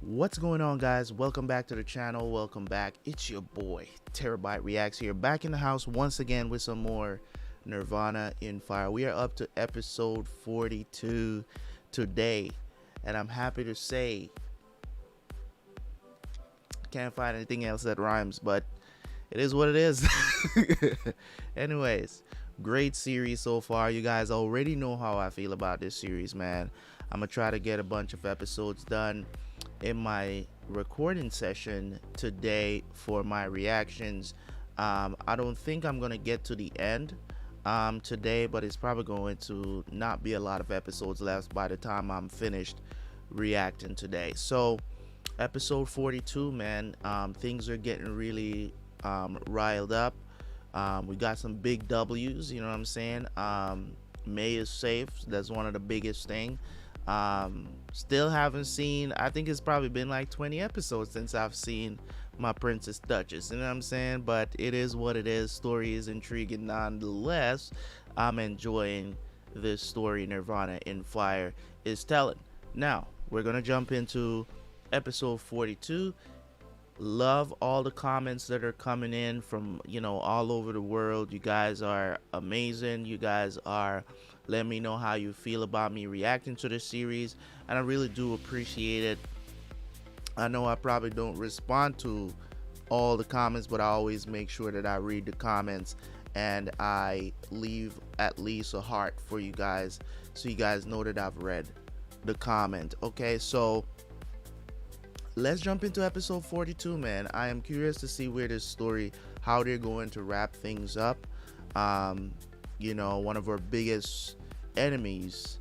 What's going on, guys? Welcome back to the channel. Welcome back. It's your boy Terabyt Reacts here, back in the house once again with some more Nirvana in Fire. We are up to episode 42 today, and I'm happy to say can't find anything else that rhymes, but it is what it is. Anyways, great series so far. You guys already know how I feel about this series, man. I'm gonna try to get a bunch of episodes done in my recording session today for my reactions. I don't think I'm gonna get to the end today, but it's probably going to not be a lot of episodes left by the time I'm finished reacting today. So episode 42, man, things are getting really riled up. We got some big W's, you know what I'm saying? May is safe. That's one of the biggest thing. Still haven't seen, I think it's probably been like 20 episodes since I've seen my Princess Duchess, you know what I'm saying? But it is what it is. Story is intriguing nonetheless. I'm enjoying this story Nirvana in Fire is telling. Now we're gonna jump into episode 42. Love all the comments that are coming in from, you know, all over the world. You guys are amazing. You guys are letting me know how you feel about me reacting to this series, and I really do appreciate it. I know I probably don't respond to all the comments, but I always make sure that I read the comments and I leave at least a heart for you guys, so you guys know that I've read the comment. Okay, so let's jump into episode 42, man. I am curious to see where this story, how they're going to wrap things up. You know, one of our biggest enemies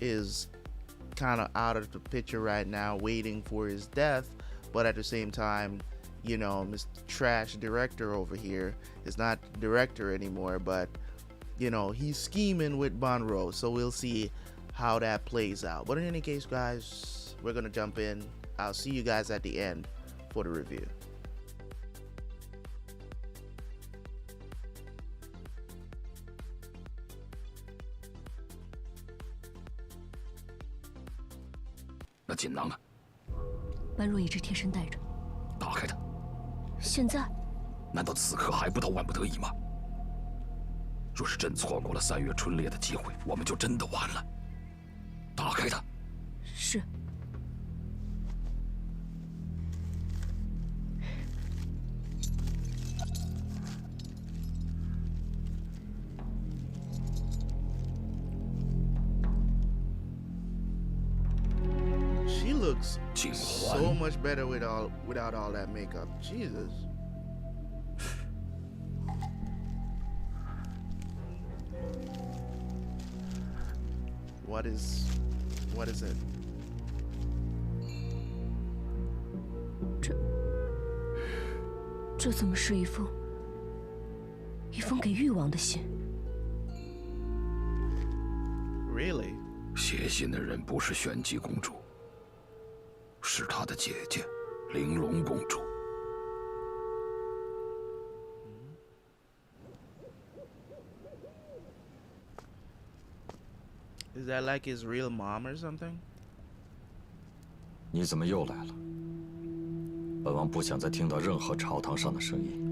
is kind of out of the picture right now, waiting for his death, but at the same time, you know, Mr. Trash Director over here is not director anymore, but you know, he's scheming with Banruo, so we'll see how that plays out. But in any case, guys, we're gonna jump in. I'll see you guys at the end for the review.那锦囊呢？般若一直贴身带着。打开它。现在？难道此刻还不到万不得已吗？若是真错过了3月春猎的机会，我们就真的完了。打开它。是。Looks so much better without all that makeup. Jesus. What is it? 这怎么是一封给誉王的信 ？Really？ 写信的人不是玄机公主。 是她的姐姐，玲珑公主。Is that like his real mom or something? 你怎么又来了？本王不想再听到任何朝堂上的声音。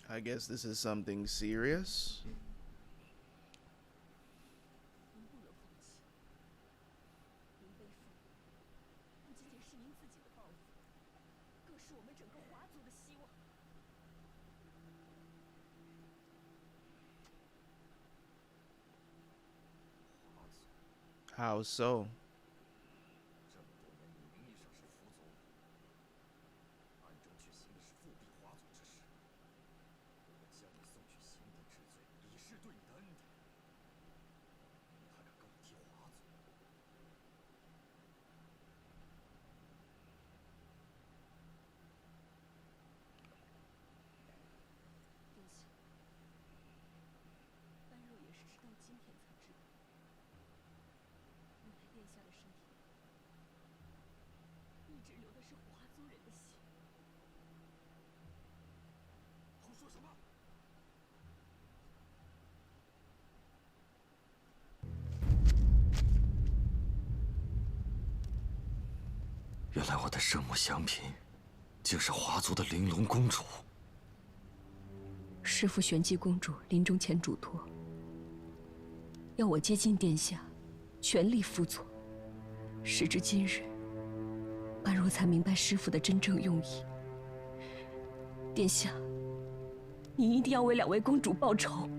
I guess this is something serious. How so? 原来我的圣母祥嫔，竟是华族的玲珑公主。师父玄机公主临终前嘱托，要我接近殿下，全力辅佐。时至今日，般若才明白师父的真正用意。殿下，你一定要为2位公主报仇。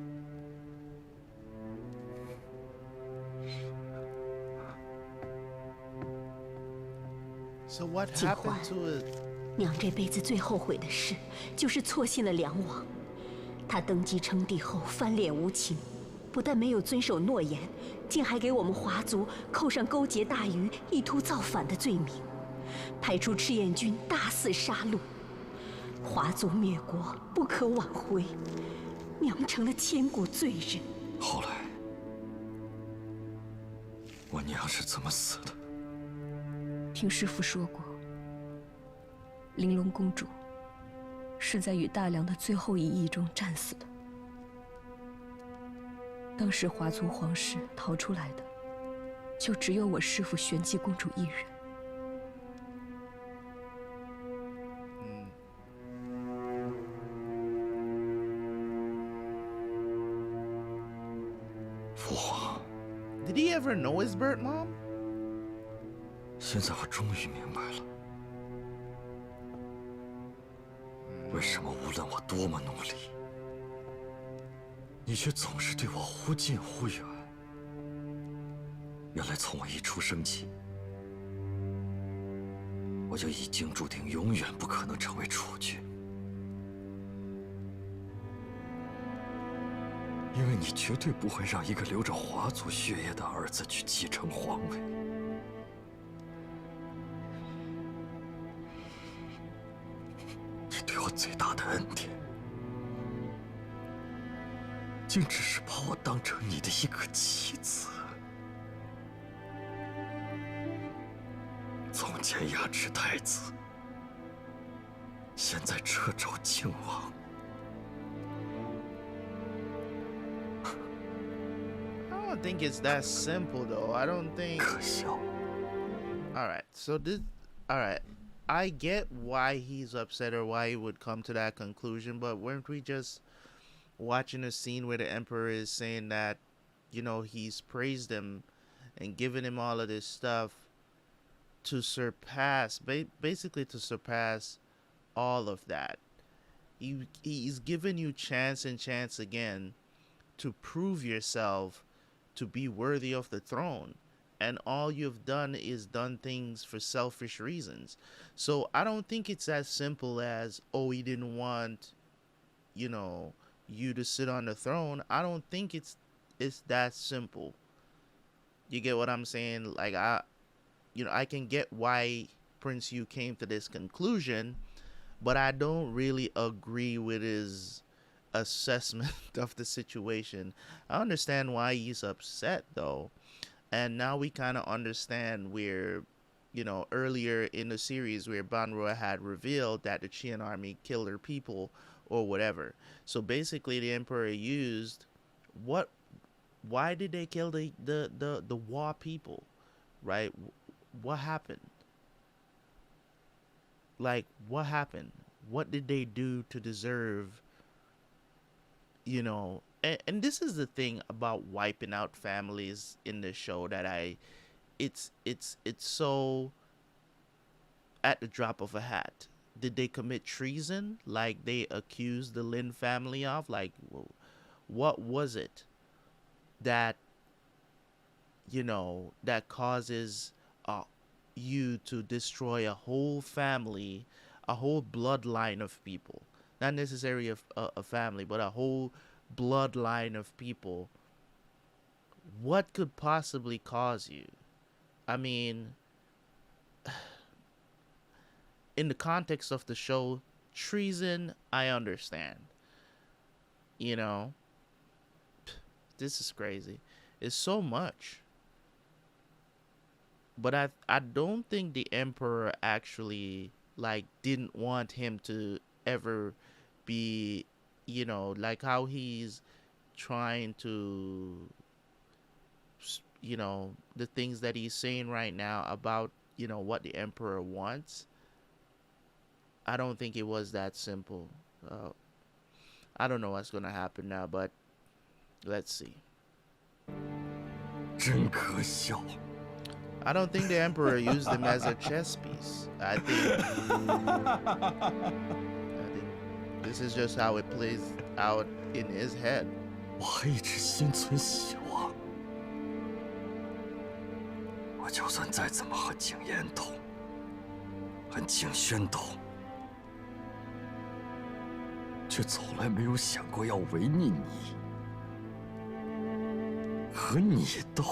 So what 锦 happened 环， to it? 娘这辈子最后悔的事，就是错信了梁王。他登基称帝后翻脸无情，不但没有遵守诺言，竟还给我们华族扣上勾结大禹、意图造反的罪名，派出赤焰军大肆杀戮，华族灭国不可挽回，娘成了千古罪人。后来，我娘是怎么死的？ 听师父说过，玲珑公主是在与大梁的最后一役中战死的。当时华族皇室逃出来的，就只有我师父玄机公主一人。父皇， Did he ever know his birth mom? 现在我终于明白了，为什么无论我多么努力，你却总是对我忽近忽远。原来从我一出生起，我就已经注定永远不可能成为储君，因为你绝对不会让一个流着华族血液的儿子去继承皇位。 对我最大的恩典，竟只是把我当成你的一个棋子。从前压制太子，现在掣肘靖王。I don't think it's that simple though. I don't think. 可笑。 All right, so this. All right, I get why he's upset or why he would come to that conclusion, but weren't we just watching a scene where the emperor is saying that, you know, he's praised him and given him all of this stuff to surpass, basically to surpass all of that. He's given you chance and chance again to prove yourself to be worthy of the throne. And all you've done is done things for selfish reasons. So I don't think it's as simple as, oh, he didn't want, you know, you to sit on the throne. I don't think it's that simple. You get what I'm saying? Like, I can get why Prince Yu came to this conclusion, but I don't really agree with his assessment of the situation. I understand why he's upset though. And now we kind of understand where, you know, earlier in the series where Banruo had revealed that the Qian army killed their people or whatever. So basically the emperor used why did they kill the Hua people, right? What happened? Like, what happened? What did they do to deserve, you know? And this is the thing about wiping out families in the show that it's so at the drop of a hat. Did they commit treason like they accused the Lin family of? Like, what was it that, you know, that causes you to destroy a whole family, a whole bloodline of people? Not necessarily a family, but a whole bloodline of people. What could possibly cause you? I mean, in the context of the show, treason, I understand. You know, this is crazy. It's so much. but I don't think the emperor actually like didn't want him to ever be, like how he's trying to, the things that he's saying right now about, what the emperor wants. I don't think it was that simple. uh, I don't know what's gonna happen now, but let's see. 真可笑。 I don't think the emperor used him as a chess piece. I think this is just how it plays out in his head. 我还一直心存希望。我就算再怎么和景烟斗，和景轩斗，却从来没有想过要违逆你，和你斗。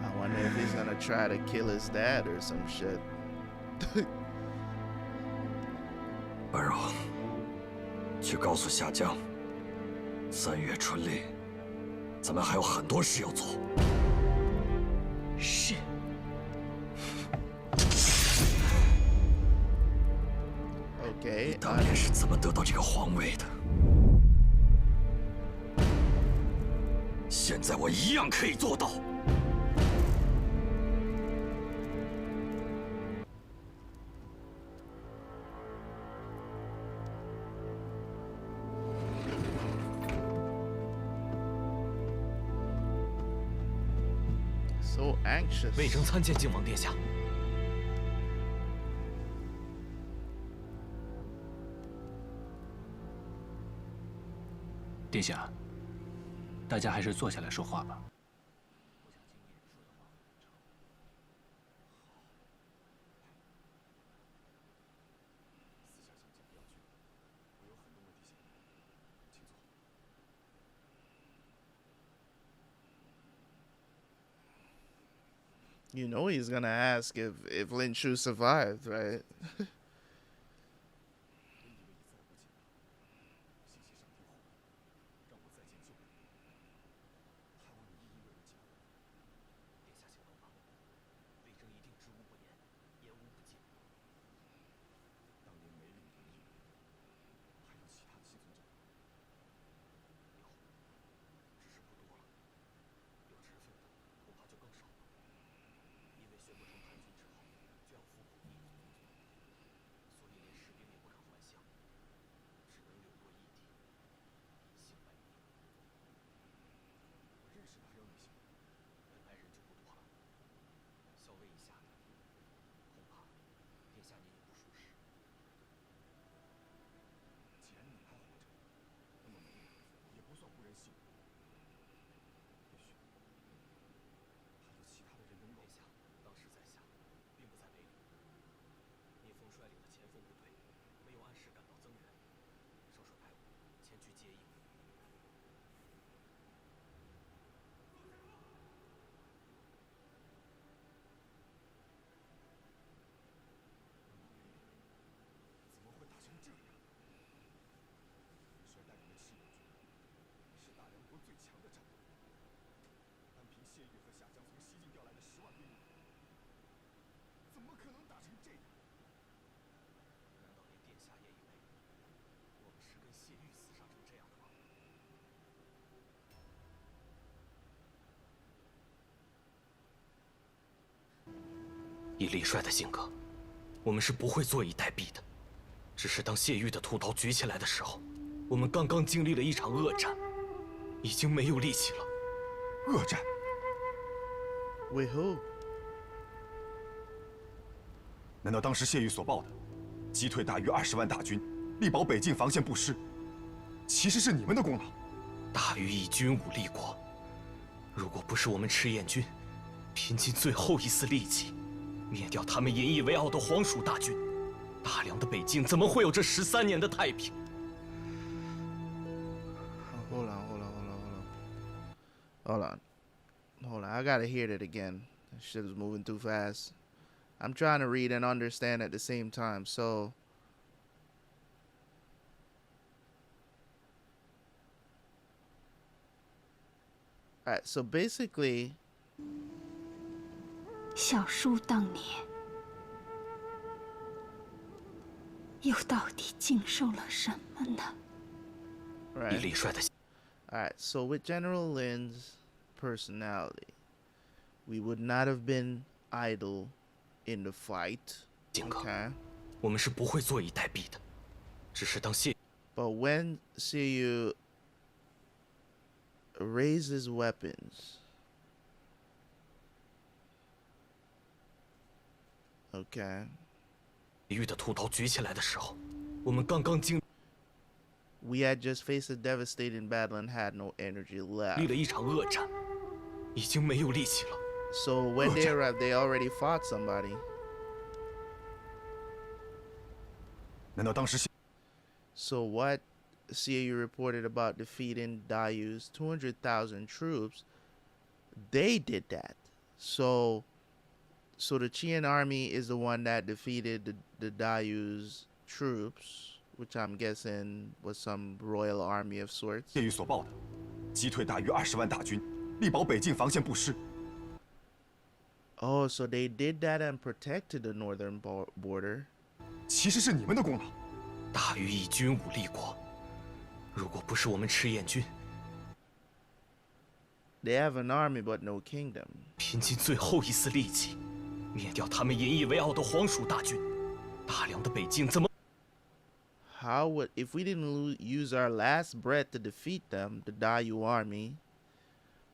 I wonder if he's gonna try to kill his dad or some shit. 温柔，去告诉夏江，3月春猎，咱们还有很多事要做。是。 Okay. 你当年是怎么得到这个皇位的？现在我一样可以做到。 So anxious. 魏征参见靖王殿下。殿下，大家还是坐下来说话吧。You know he's gonna ask if Lin Shu survived, right? “以李帅的性格，我们是不会坐以待毙的。只是当谢玉的屠刀举起来的时候，我们刚刚经历了一场恶战，已经没有力气了。”恶战？ With who? 难道当时谢玉所报的击退大约20万大军，力保北境防线不失，其实是你们的功劳？大禹以军武立国，如果不是我们赤焰军拼尽最后一丝力气，灭掉他们引以为傲的黄蜀大军，大梁的北境怎么会有这13年的太平？ Hold on. I gotta hear that again. That shit is moving too fast. I'm trying to read and understand at the same time. So all right, so basically 小叔当年又到底经受了什么呢？ 以 right. 李帅的 All right, so with General Lin's personality, we would not have been idle in the fight. 性格， Okay. 我们是不会坐以待毙的。只是当谢 But when Xiyu raises weapons, okay, 玉的屠刀举起来的时候，我们刚刚经 we had just faced a devastating battle and had no energy 历 left. 了一场恶战，已经没有力气了。 So when they arrived, they already fought somebody. 难道当时谢 So what Xiyu reported about defeating Dayu's 200,000 troops, they did that. So the Qian army is the one that defeated the Dayu's troops, which I'm guessing was some royal army of sorts. 谢玉所报的，击退大约20万大军，力保北境防线不失。 Oh, so they did that and protected the northern border. 其实是你们的功劳。 大禹以军武立国，如果不是我们赤焰军 They have an army but no kingdom. 拼尽最后一丝力气，灭掉他们引以为傲的皇蜀大军，大梁的北境怎么 How would, if we didn't use our last breath to defeat them, the Dayu army,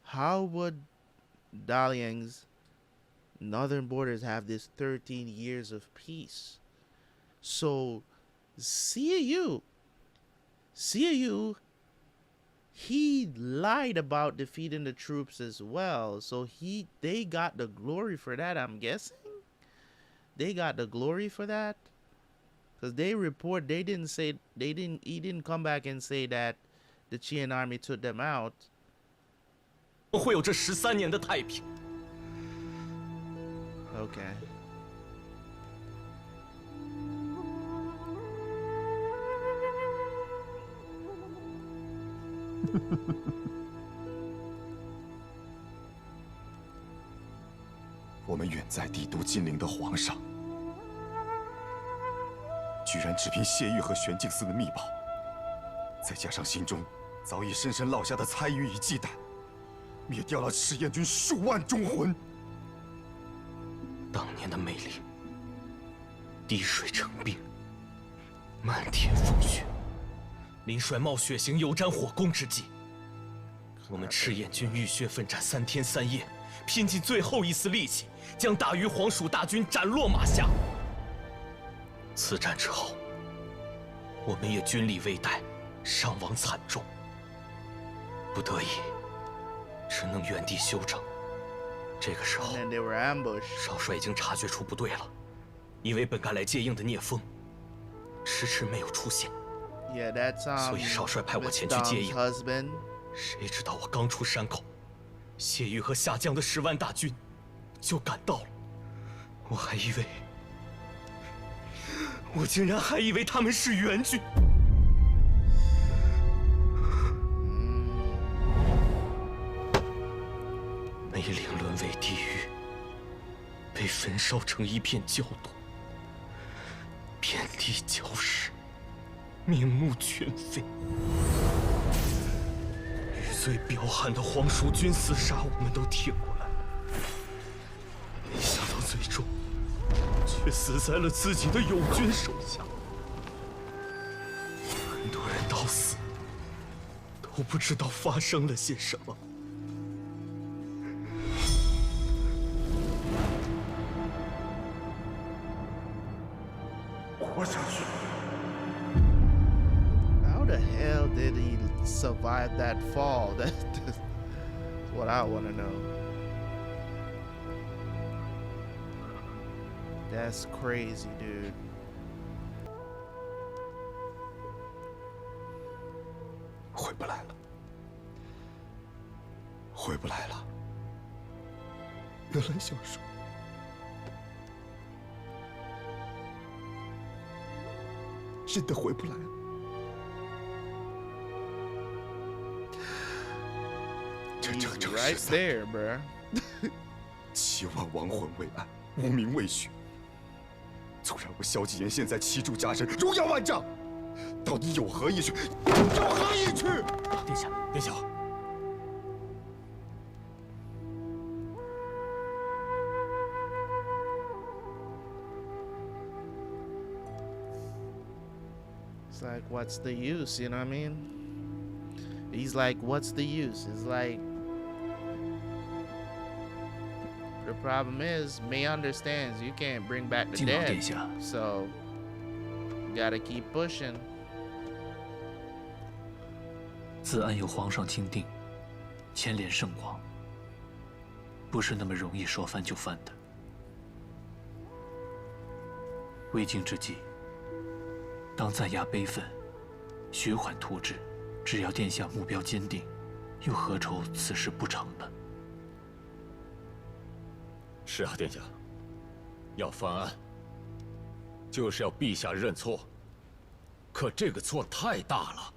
how would Daliang's northern borders have this 13 years of peace? So, Xiyu, he lied about defeating the troops as well. So they got the glory for that, I'm guessing. They got the glory for that. Because they report he didn't come back and say that the Qian army took them out. 会有这13年的太平？ Okay. 我们远在帝都金陵的皇上，居然只凭谢玉和玄镜司的密报，再加上心中早已深深烙下的猜疑与忌惮，灭掉了赤焰军数万忠魂。当年的魅力，滴水成冰，漫天风雪。林帅冒血行有瞻火攻之际，我们赤焰军浴血奋战3天3夜，拼尽最后一丝力气，将大禹皇蜀大军斩落马下。此战之后，我们也军力危殆，伤亡惨重，不得已，只能原地休整。这个时候， And then they were ambushed. 少帅已经察觉出不对了，以为本该来接应的聂风，迟迟没有出现。 Yeah, that's 所以少帅派我 Miss 前去接 Dong's 应。 husband. 谁知道我刚出山口，谢玉和夏江的10万大军就赶到了。我竟然还以为他们是援军。梅岭沦为地狱，被焚烧成一片焦土，遍地焦尸，面目全非。余罪彪悍的皇蜀军厮杀，我们都挺过来了，没想到最终却死在了自己的友军手下。很多人到死都不知道发生了些什么。 How the hell did he survive that fall? That's what I want to know. That's crazy, dude. 回不来了，回不来了。原来小叔真的回不来了。这整整Right 13 there, bro. 7万亡魂未安，无名未雪。纵然我萧继言现在旗著加身，荣耀万丈，到底有何意趣？有何意趣？殿下，殿下。 It's like, what's the use? You know what I mean? He's like, what's the use? It's like, the problem is, May understands you can't bring back the 敬老 dead, 殿下， so you gotta keep pushing. 自安有皇上钦定，牵连圣王，不是那么容易说翻就翻的。未经之计，当暂压悲愤，学缓图治。只要殿下目标坚定，又何愁此事不成呢？是啊，殿下，要翻案，就是要陛下认错。可这个错太大了，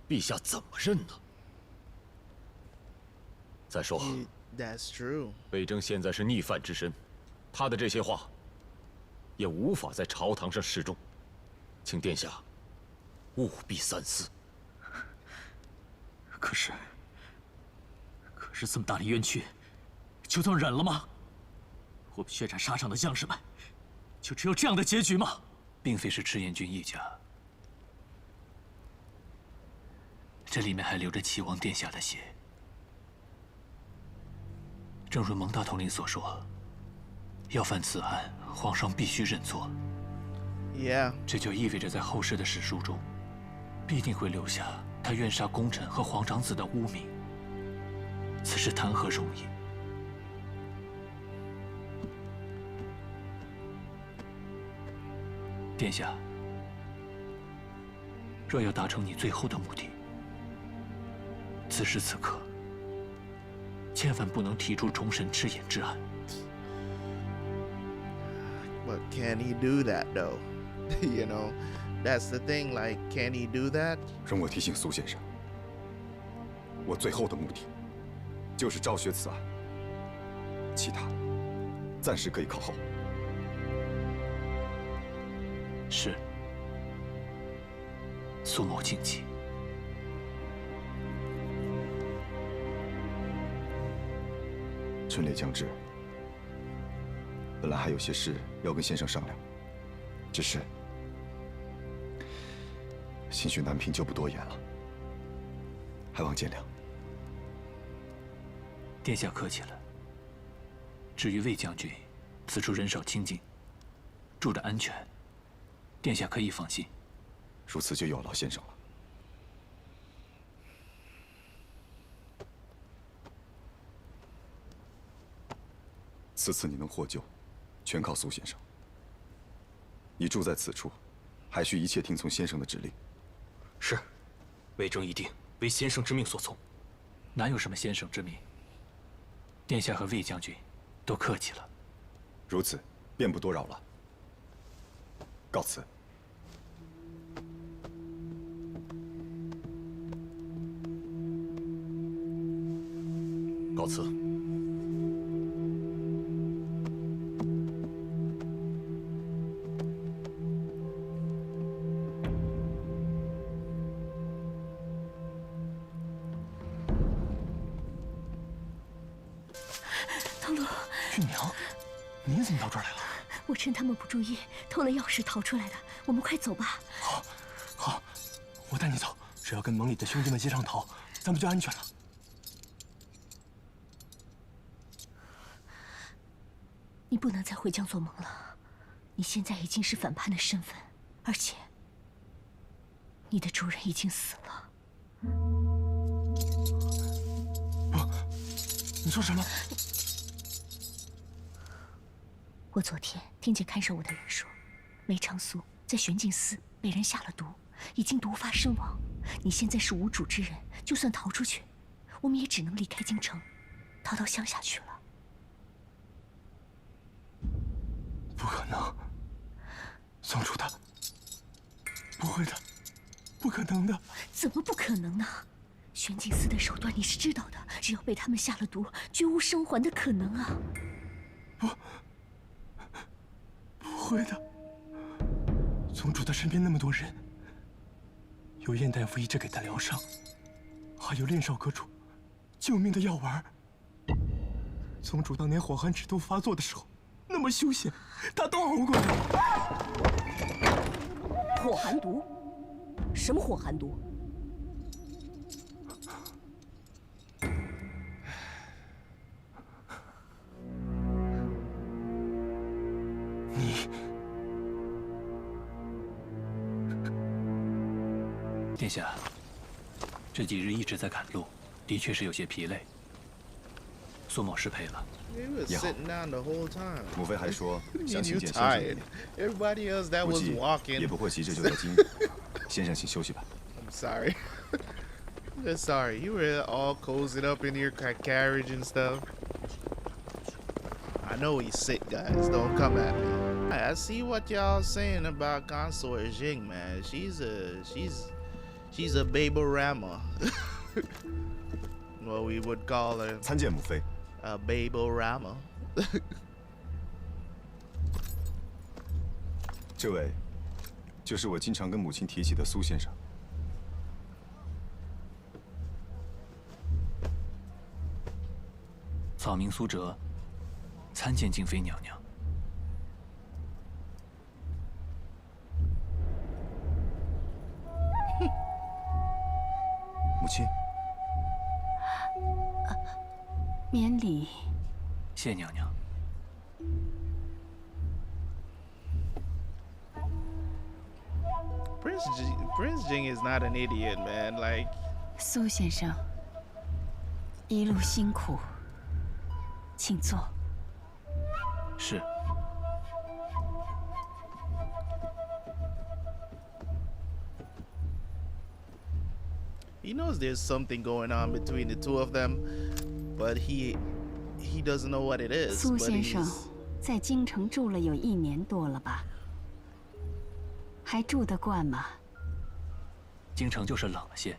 陛下怎么认呢？再说， That's true. 魏征现在是逆犯之身，他的这些话也无法在朝堂上示众，请殿下务必三思。可是这么大的冤屈，就这么忍了吗？我们血战沙场的将士们，就只有这样的结局吗？并非是赤焰军一家，这里面还流着齐王殿下的血。正如蒙大统领所说，要犯此案，皇上必须认错。 Yeah. 这就意味着在后世的史书中，必定会留下他冤杀功臣和皇长子的污名。此事谈何容易？殿下，若要达成你最后的目的，此时此刻，千万不能提出重审赤焰之案。 But can he do that though? You know, that's the thing. Like, can he do that? 容我提醒苏先生，我最后的目的就是昭雪此案，其他的暂时可以靠后。是，苏某敬记。春猎将至，本来还有些事要跟先生商量，只是心绪难平，就不多言了，还望见谅。殿下客气了。至于魏将军，此处人少清静，住着安全，殿下可以放心。如此就有劳先生了。此次你能获救，全靠苏先生。你住在此处，还需一切听从先生的指令。是，魏征一定为先生之命所从。哪有什么先生之命？殿下和魏将军都客气了。如此，便不多扰了。告辞。告辞。唐罗，玉娘，你怎么到这儿来了？我趁他们不注意，偷了钥匙逃出来的。我们快走吧。好，我带你走。只要跟盟里的兄弟们接上头，咱们就安全了。你不能再回江左盟了，你现在已经是反叛的身份，而且你的主人已经死了。你说什么？我昨天听见看守我的人说，梅长苏在玄镜寺被人下了毒，已经毒发身亡。你现在是无主之人，就算逃出去，我们也只能离开京城，逃到乡下去了。不可能，宗主他不会的，不可能的。怎么不可能呢？玄镜司的手段你是知道的，只要被他们下了毒，绝无生还的可能啊！不会的。宗主的身边那么多人，有燕大夫一直给他疗伤，还有练少阁主救命的药丸。宗主当年火寒之毒发作的时候，那么凶险，他都熬过来了。火寒毒？什么火寒毒？你，殿下，这几日一直在赶路，的确是有些疲累。苏某失陪了。 He was 也好。 sitting down the whole time. 母妃还说 You 想请 you 见先生一 tired. 面， Everybody else that 估 was 计也 walking. 不会急着就在今日。先生请休息吧。 I'm sorry. Just sorry. You were all cozied up in your carriage and stuff. I know he's sick, guys. Don't come at me. I see what y'all saying about Consort Jing, man. She's a baby-rama. What we would call her 参见母妃。 a baby-rama. 这位，就是我经常跟母亲提起的苏先生。草民苏哲，参见静妃娘娘。母亲，免礼。谢娘娘。 Prince Jing is not an idiot, man. Like, 苏先生，一路辛苦，请坐。是。 he knows there's something going on between the two of them, but he doesn't know what it is. 苏 But 先生 he's 在京城住了有1年多了吧？还住得惯吗？京城就是冷了些，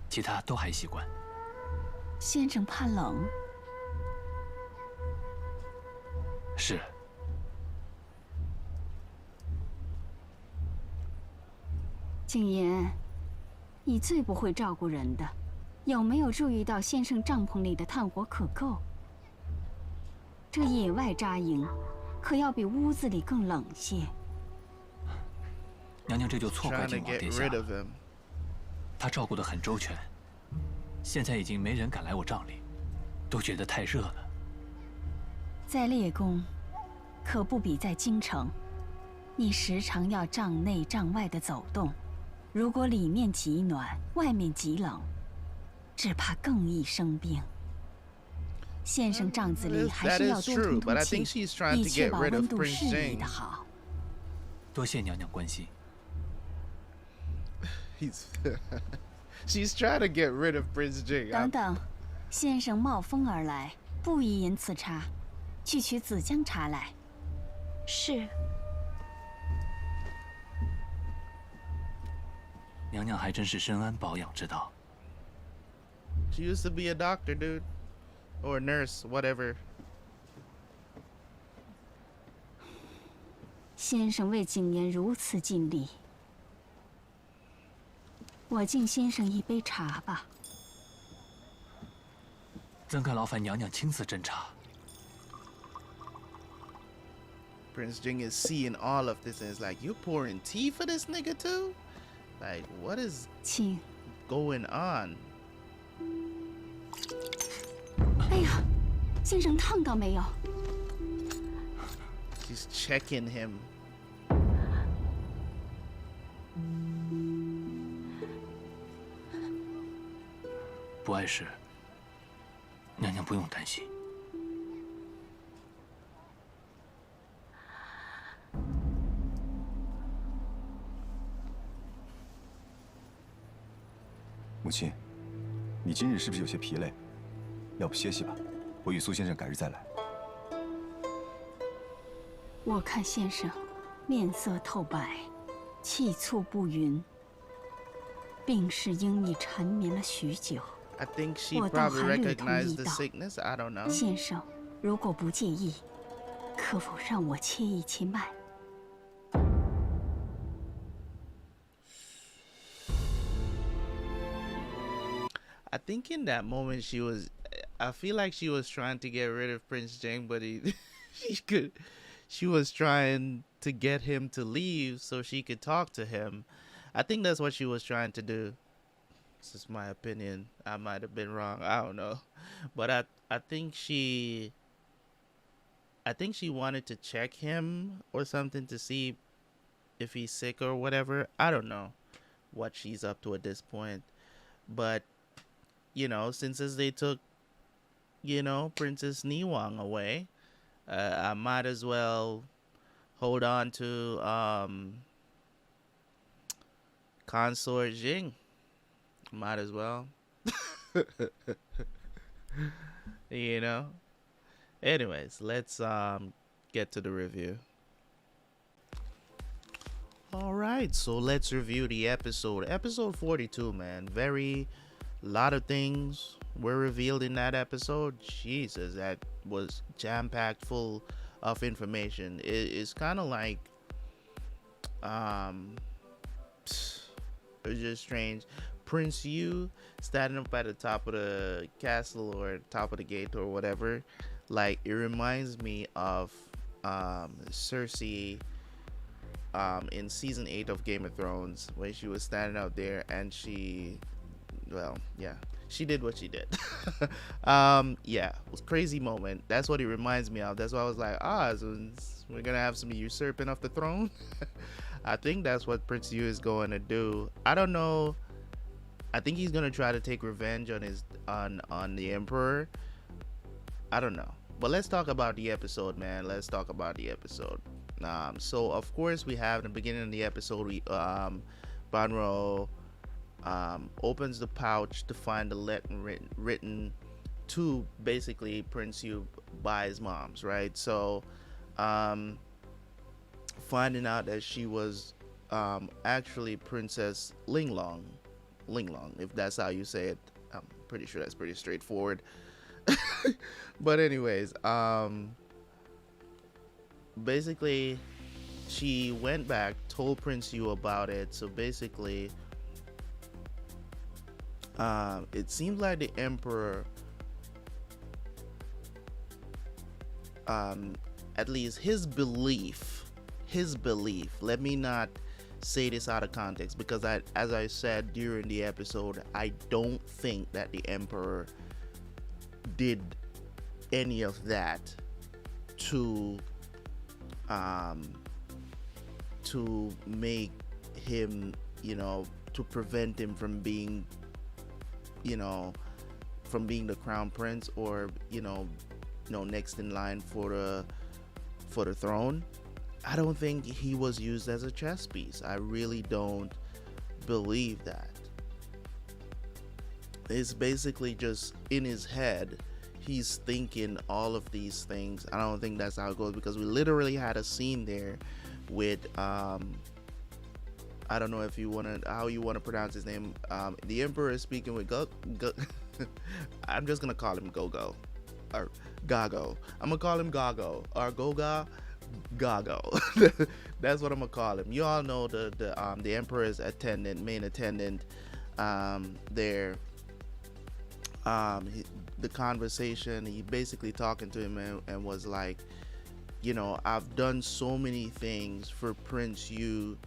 其他都还习惯。先生怕冷？是。景言，你最不会照顾人的，有没有注意到先生帐篷里的炭火可够？这野外扎营，可要比屋子里更冷些。娘娘这就错怪 trying to 靖王 get 殿下 rid of him. 他照顾得很周全，现在已经没人敢来我帐里，都觉得太热了。在烈宫，可不比在京城。你时常要帐内帐外的走动，如果里面极暖，外面极冷，只怕更易生病。先生帐子里还是要多通通气，以确保温度适宜的好。多谢娘娘关心。 She's trying to get rid of Prince Jing. 等等，先生冒风而来，不宜饮此茶，去取紫姜茶来。是。 娘娘还真是深谙保养之道。 She used to be a doctor, dude, or a nurse, whatever. 先生为景言如此尽力，我敬先生一杯茶吧。怎敢劳烦娘娘亲自斟茶？ Prince Jing is seeing all of this and is like, "You pouring tea for this nigga too? Like, what is 请。 going on?" 哎呀，先生烫到没有？ She's checking him. 不碍事，娘娘不用担心。母亲，你今日是不是有些疲累？要不歇息吧，我与苏先生改日再来。我看先生面色透白，气促不匀，病势应已缠绵了许久。 I think she 我倒 probably 还略同 recognized 意 the 道， sickness. I don't know. 先生，如果不介意，可否让我切一切脉？ I think in that moment I feel like she was trying to get rid of Prince Jing, but she was trying to get him to leave so she could talk to him. I think that's what she was trying to do. This is my opinion. I might have been wrong. I don't know, but I think she wanted to check him or something to see if he's sick or whatever. I don't know what she's up to at this point, but you know, since as they took, you know, Princess Niwang away, I might as well hold on to Consort Jing. Might as well. You know. Anyways, let's get to the review. All right, so let's review the episode. Episode 42, man. Very lot of things were revealed in that episode. Jesus, that was jam-packed full of information. It's kind of like it's just strange. Prince Yu standing up at the top of the castle or top of the gate or whatever, like it reminds me of Cersei in season 8 of Game of Thrones, when she was standing out there and she, well, yeah, she did what she did. Yeah, it was a crazy moment. That's what it reminds me of. That's why I was like, so we're gonna have some usurping of the throne. I think that's what Prince Yu is going to do. I don't know. I think he's gonna try to take revenge on his on the Emperor. I don't know. But let's talk about the episode, man. Let's talk about the episode. So of course we have in the beginning of the episode, Banruo opens the pouch to find the letter written to basically Prince Yu by his mom's, right? So finding out that she was actually Princess Linglong, if that's how you say it. I'm pretty sure that's pretty straightforward. But anyways, basically she went back, told Prince Yu about it. So basically it seems like the Emperor, at least his belief, let me not say this out of context, because as I said during the episode, I don't think that the Emperor did any of that to make him, you know, to prevent him from being, you know, from being the crown prince, or you know next in line for the throne. I don't think he was used as a chess piece. I really don't believe that. It's basically just in his head. He's thinking all of these things. I don't think that's how it goes, because we literally had a scene there with I don't know if you how you want to pronounce his name. The Emperor is speaking with I'm just gonna call him Gogo or Gago. I'm gonna call him Gago or Goga. Gago. That's what I'm gonna call him. You all know the Emperor's main attendant there. The conversation, he basically talking to him and was like, you know, I've done so many things for Prince Yu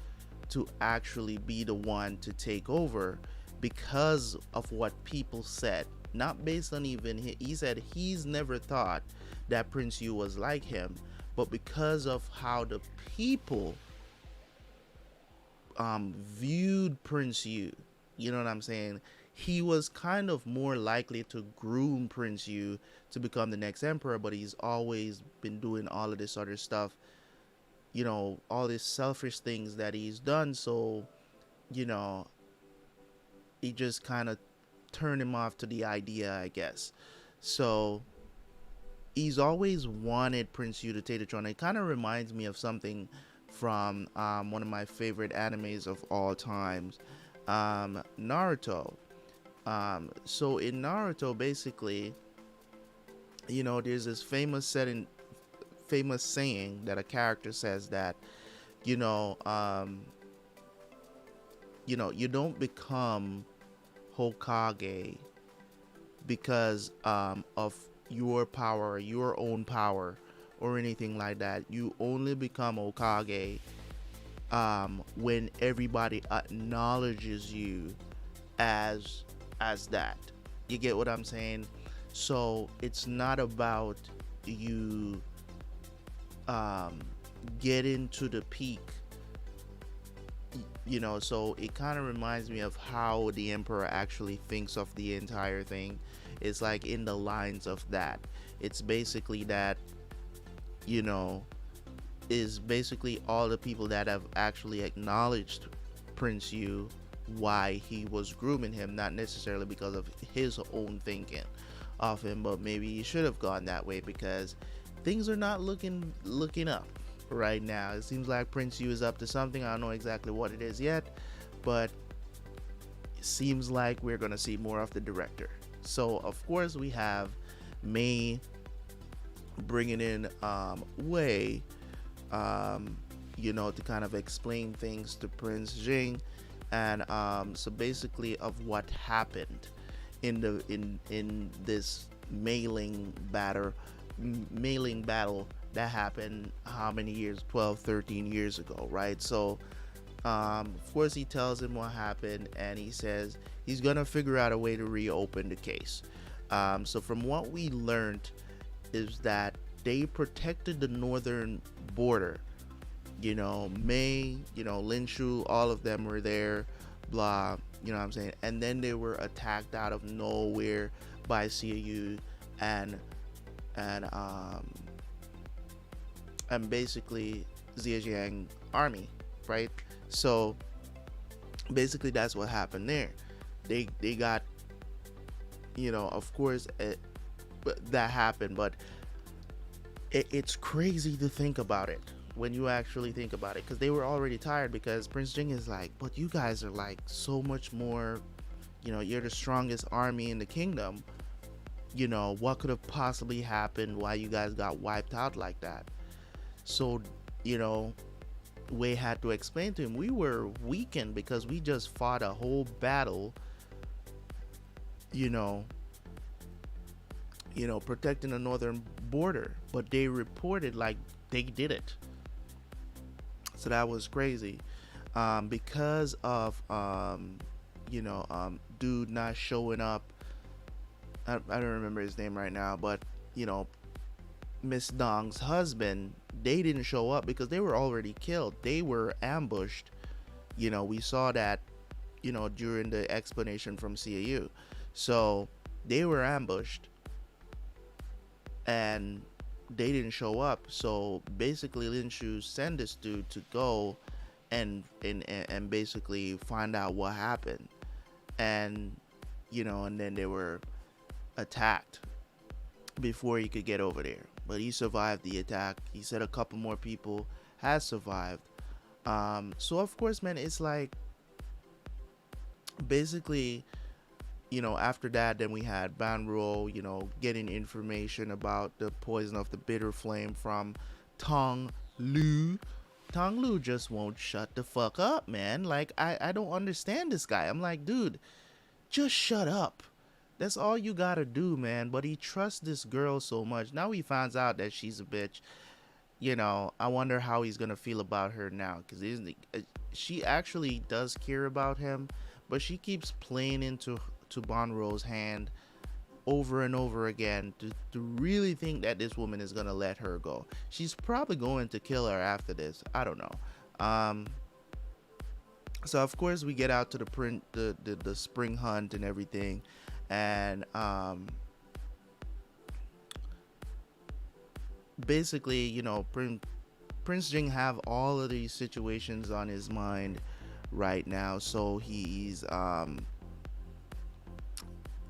to actually be the one to take over because of what people said, not based on even he said he's never thought that Prince Yu was like him, but because of how the people viewed Prince Yu. You know what I'm saying? He was kind of more likely to groom Prince Yu to become the next emperor, but he's always been doing all of this other stuff, you know, all these selfish things that he's done. So, you know, he just kind of turned him off to the idea, I guess. So he's always wanted Prince Yu to take the throne. It kind of reminds me of something from one of my favorite animes of all times, Naruto. So in Naruto, basically, there's this famous saying that a character says that, you don't become Hokage because of your power, your own power, or anything like that. You only become Hokage when everybody acknowledges you as that. You get what I'm saying? So it's not about you getting to the peak, so it kind of reminds me of how the emperor actually thinks of the entire thing. It's like in the lines of that. It's basically that, is basically all the people that have actually acknowledged Prince Yu, why he was grooming him, not necessarily because of his own thinking of him, but maybe he should have gone that way because things are not looking up right now. It seems like Prince Yu is up to something. I don't know exactly what it is yet, but it seems like we're gonna see more of the director. So of course we have May bringing in Wei, to kind of explain things to Prince Jing, and so basically of what happened in this mailing battle that happened how many years, 12-13 years ago, right? So of course he tells him what happened, and he says he's gonna figure out a way to reopen the case. So from what we learned is that they protected the northern border. Mei, Lin Shu, all of them were there, blah, what I'm saying? And then they were attacked out of nowhere by Xia Yu and basically Xia Jiang army, right? So basically that's what happened there. They got, of course that happened, but it's crazy to think about it when you actually think about it, because they were already tired, because Prince Jing is like, but you guys are like so much more, you're the strongest army in the kingdom. What could have possibly happened why you guys got wiped out like that? So Wei had to explain to him, we were weakened because we just fought a whole battle, protecting the northern border, but they reported like they did it. So that was crazy, because of dude not showing up. I don't remember his name right now, but Miss Dong's husband, they didn't show up because they were already killed. They were ambushed. We saw that during the explanation from CAU. So they were ambushed and they didn't show up. So basically Lin Shu sent this dude to go and basically find out what happened, and and then they were attacked before he could get over there, but he survived the attack. He said a couple more people has survived. So of course, man, it's like basically after that, then we had Banruo getting information about the poison of the bitter flame from Tong Lu. Tong Lu just won't shut the fuck up, man. Like I don't understand this guy. I'm like, dude, just shut up. That's all you gotta do, man. But he trusts this girl so much. Now he finds out that she's a bitch. I wonder how he's gonna feel about her now, because she actually does care about him, but she keeps playing into Banruo's hand over and over again to really think that this woman is gonna let her go. She's probably going to kill her after this. I don't know. So of course we get out to the spring hunt and everything, and basically Prince Jing have all of these situations on his mind right now, so he's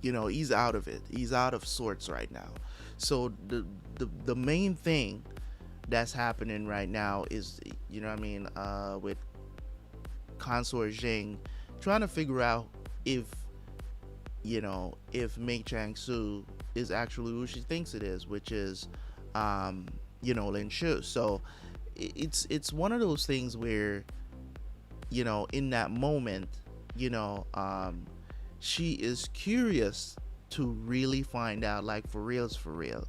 he's out of it. He's out of sorts right now. So the main thing that's happening right now is, you know what I mean, with Consort Jing trying to figure out if, you know, if Mei Chang-su is actually who she thinks it is, which is, you know, Lin Shu. So it's one of those things where, you know, in that moment, you know, she is curious to really find out, like, for reals, for real.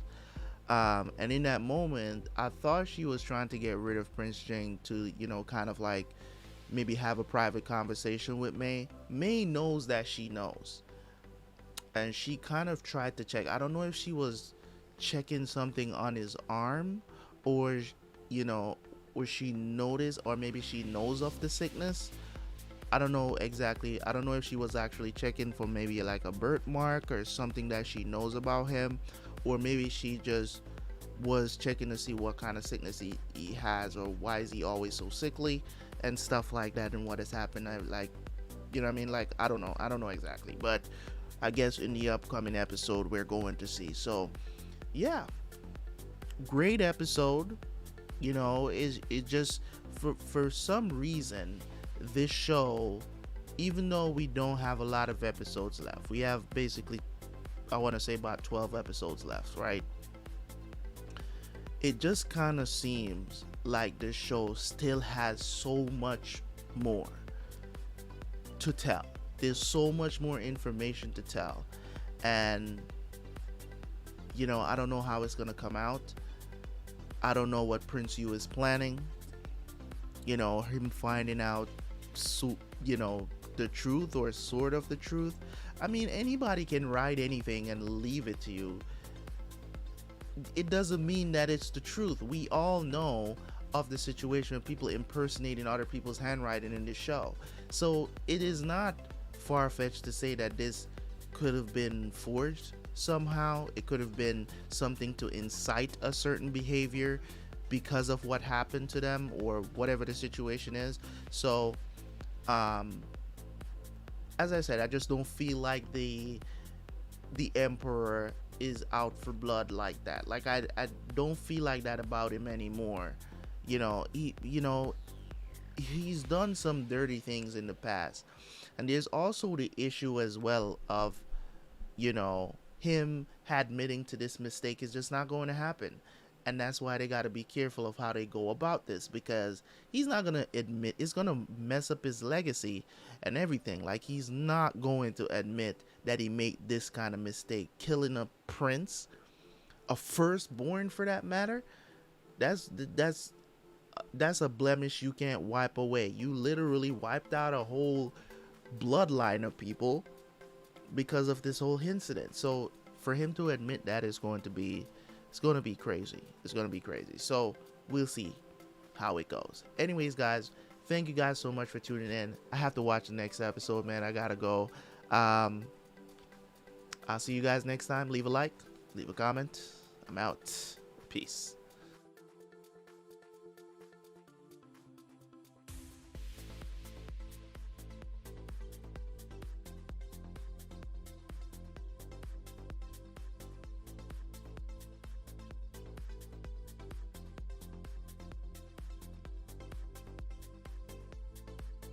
And in that moment, I thought she was trying to get rid of Prince Jing to, you know, kind of like maybe have a private conversation with Mei. Mei knows that she knows. And she kind of tried to check. I don't know if she was checking something on his arm, or, you know, or she noticed, or maybe she knows of the sickness. I don't know exactly. I don't know if she was actually checking for maybe like a birthmark or something that she knows about him, or maybe she just was checking to see what kind of sickness he has, or why is he always so sickly and stuff like that, and what has happened. Like, you know what I mean? Like, I don't know exactly, but I guess in the upcoming episode we're going to see. So yeah, great episode. You know, it just for some reason this show, even though we don't have a lot of episodes left, we have basically, I want to say, about 12 episodes left, right? It just kind of seems like the show still has so much more to tell. There's so much more information to tell, and, you know, I don't know how it's gonna come out. I don't know what Prince Yu is planning. You know, him finding out, you know, the truth, or sort of the truth. I mean, anybody can write anything and leave it to you. It doesn't mean that it's the truth. We all know of the situation of people impersonating other people's handwriting in this show. So it is not far-fetched to say that this could have been forged somehow. It could have been something to incite a certain behavior because of what happened to them, or whatever the situation is. So as I said, I just don't feel like the Emperor is out for blood like that. Like, I don't feel like that about him anymore. You know, he's done some dirty things in the past, and there's also the issue as well of, you know, him admitting to this mistake is just not going to happen. And that's why they got to be careful of how they go about this, because he's not going to admit, it's going to mess up his legacy and everything. Like, he's not going to admit that he made this kind of mistake, killing a prince, a firstborn for that matter. That's a blemish you can't wipe away. You literally wiped out a whole bloodline of people because of this whole incident. So for him to admit that is going to be, it's going to be crazy. It's going to be crazy. So we'll see how it goes. Anyways, guys, thank you guys so much for tuning in. I have to watch the next episode, man. I gotta go. I'll see you guys next time. Leave a like, leave a comment. I'm out. Peace.